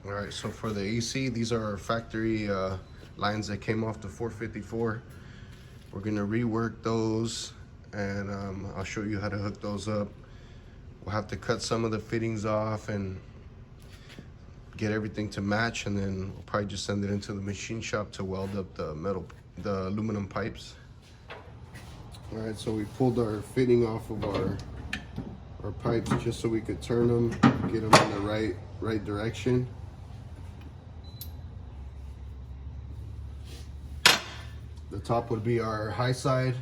All right, so for the AC, these are our factory lines that came off the 454. We're gonna rework those, and I'll show you how to hook those up. We'll have to cut some of the fittings off and get everything to match, and then we'll probably just send it into the machine shop to weld up the aluminum pipes. All right, so we pulled our fitting off of our pipes just so we could turn them, get them in the right direction. The top would be our high side.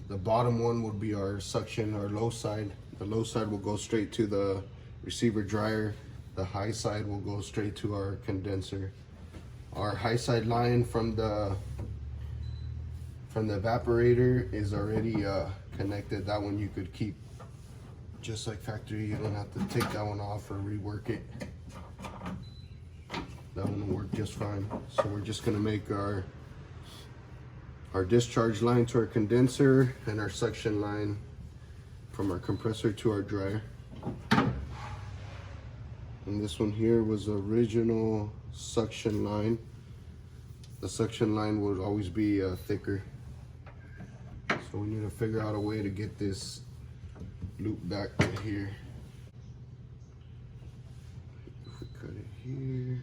The bottom one would be our suction, our low side. The low side will go straight to the receiver dryer. The high side will go straight to our condenser. Our high side line from the evaporator is already connected. That one you could keep just like factory. You don't have to take that one off or rework it. That one will work just fine. So we're just gonna make our discharge line to our condenser and our suction line from our compressor to our dryer. And this one here was the original suction line. The suction line would always be thicker. So we need to figure out a way to get this loop back to here. If we cut it here.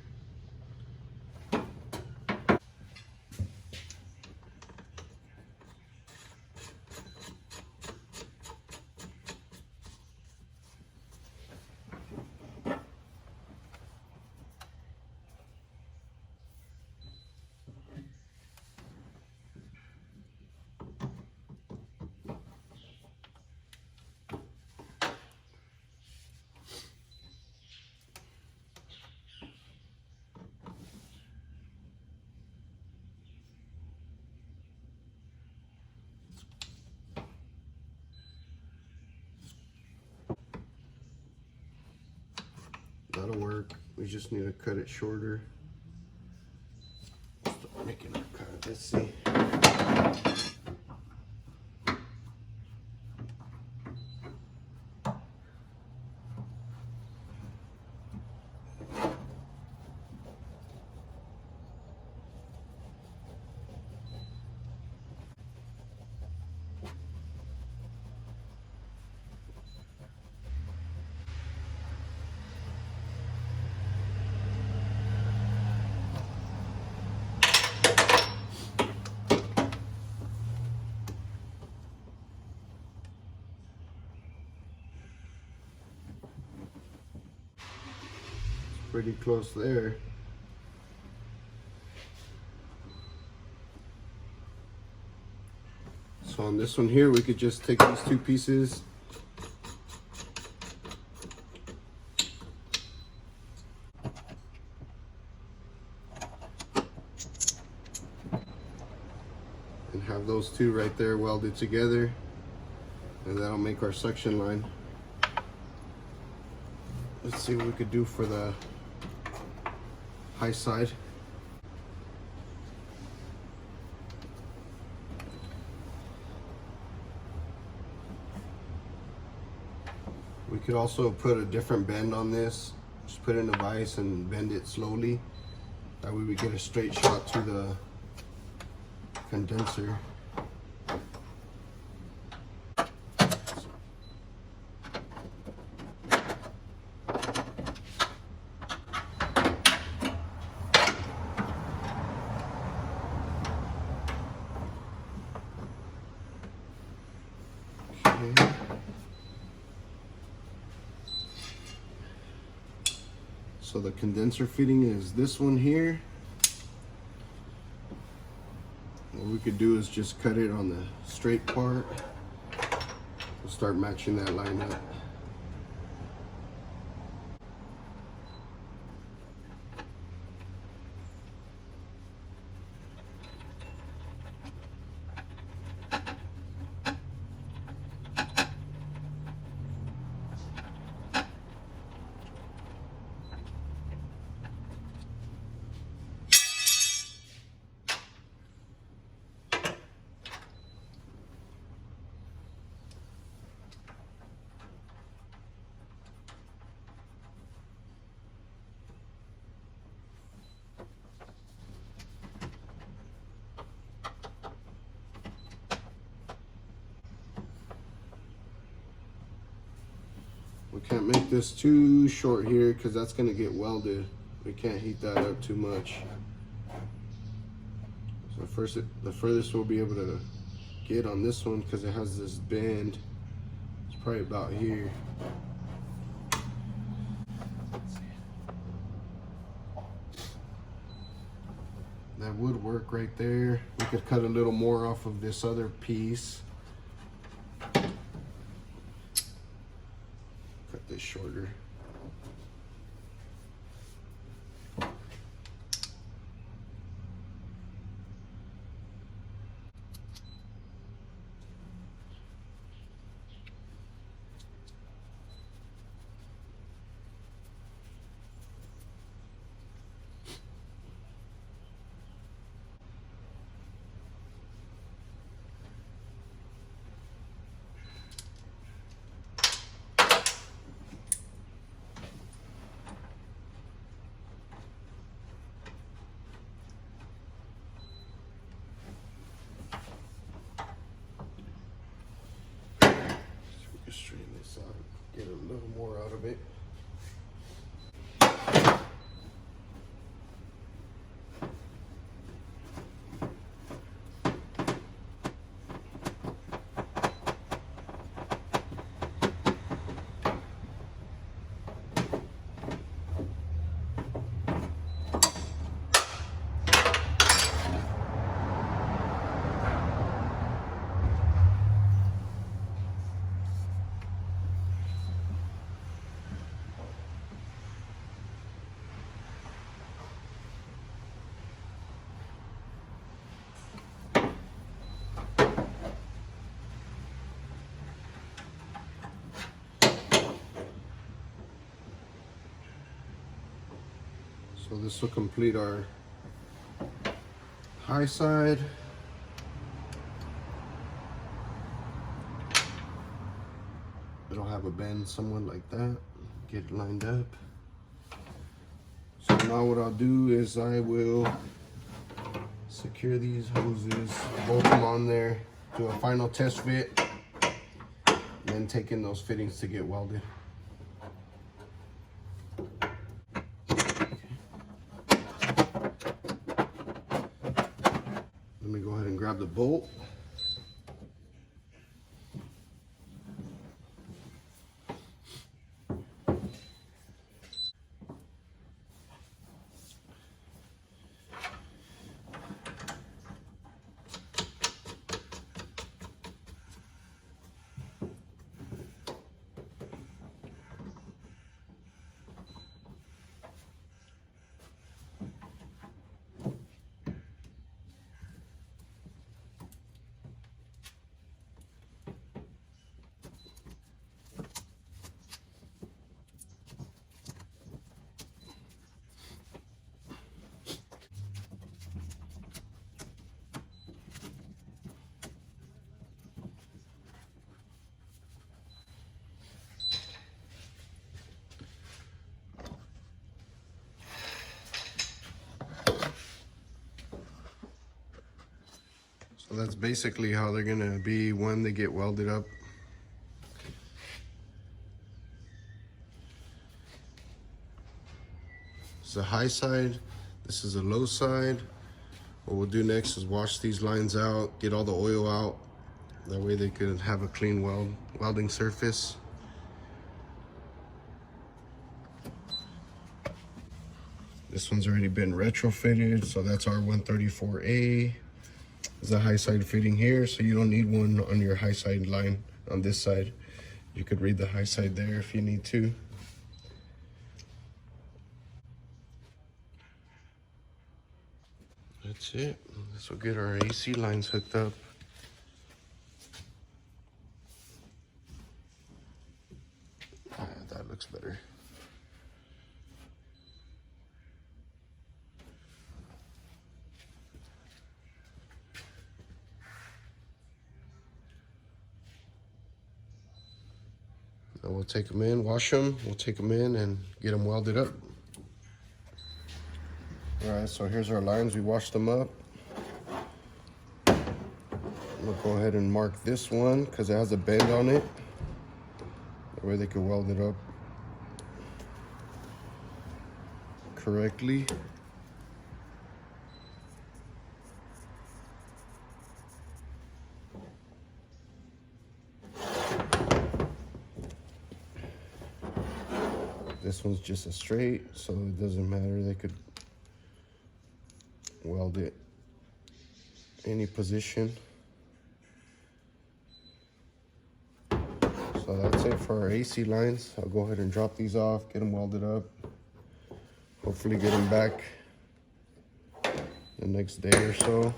That'll work. We just need to cut it shorter. Start making our cut. Let's see. Pretty close there. So on this one here, we could just take these two pieces and have those two right there welded together, and that'll make our suction line. Let's see what we could do for the high side. We could also put a different bend on this. Just put it in a vise and bend it slowly. That way we get a straight shot to the condenser. So the condenser fitting is this one here. What we could do is just cut it on the straight part. We'll start matching that line up. can't make this too short here because that's gonna get welded. We can't heat that up too much. So first, the furthest we'll be able to get on this one, because it has this bend, it's probably about here. That would work right there. We could cut a little more off of this other piece. Cut this shorter. Straighten this out, get a little more out of it. So this will complete our high side. It'll have a bend somewhat like that. Get it lined up. So now what I'll do is I will secure these hoses, bolt them on there, do a final test fit, and then take in those fittings to get welded. Let me go ahead and grab the bolt. So that's basically how they're gonna be when they get welded up. This is the high side, this is the low side. What we'll do next is wash these lines out, get all the oil out. That way they could have a clean welding surface. This one's already been retrofitted, so that's our 134A. There's a high side fitting here, so you don't need one on your high side line on this side. You could read the high side there if you need to. That's it. This will get our AC lines hooked up. Ah, that looks better. Now we'll take them in, wash them, we'll take them in and get them welded up. All right, so here's our lines, we washed them up. I'm gonna go ahead and mark this one because it has a bend on it. That way they can weld it up. correctly. This one's just a straight, so it doesn't matter. They could weld it any position. So that's it for our AC lines. I'll go ahead and drop these off, get them welded up. Hopefully get them back the next day or so.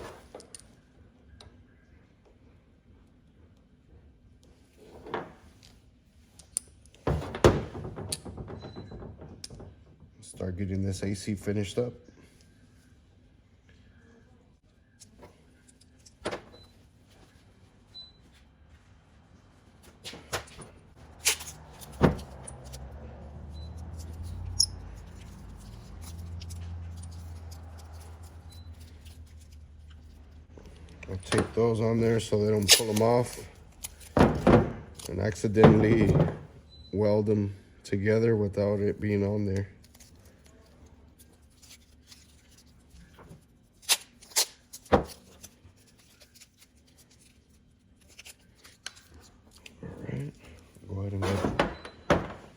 Start getting this AC finished up. I'll tape those on there so they don't pull them off and accidentally weld them together without it being on there. Alright, go ahead and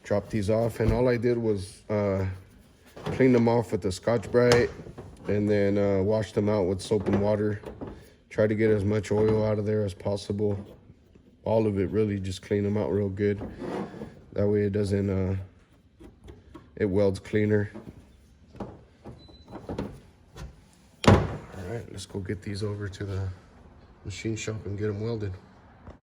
drop these off, and all I did was clean them off with the Scotch-Brite and then wash them out with soap and water. Try to get as much oil out of there as possible. All of it, really, just clean them out real good. That way it doesn't, it welds cleaner. All right, let's go get these over to the machine shop and get them welded.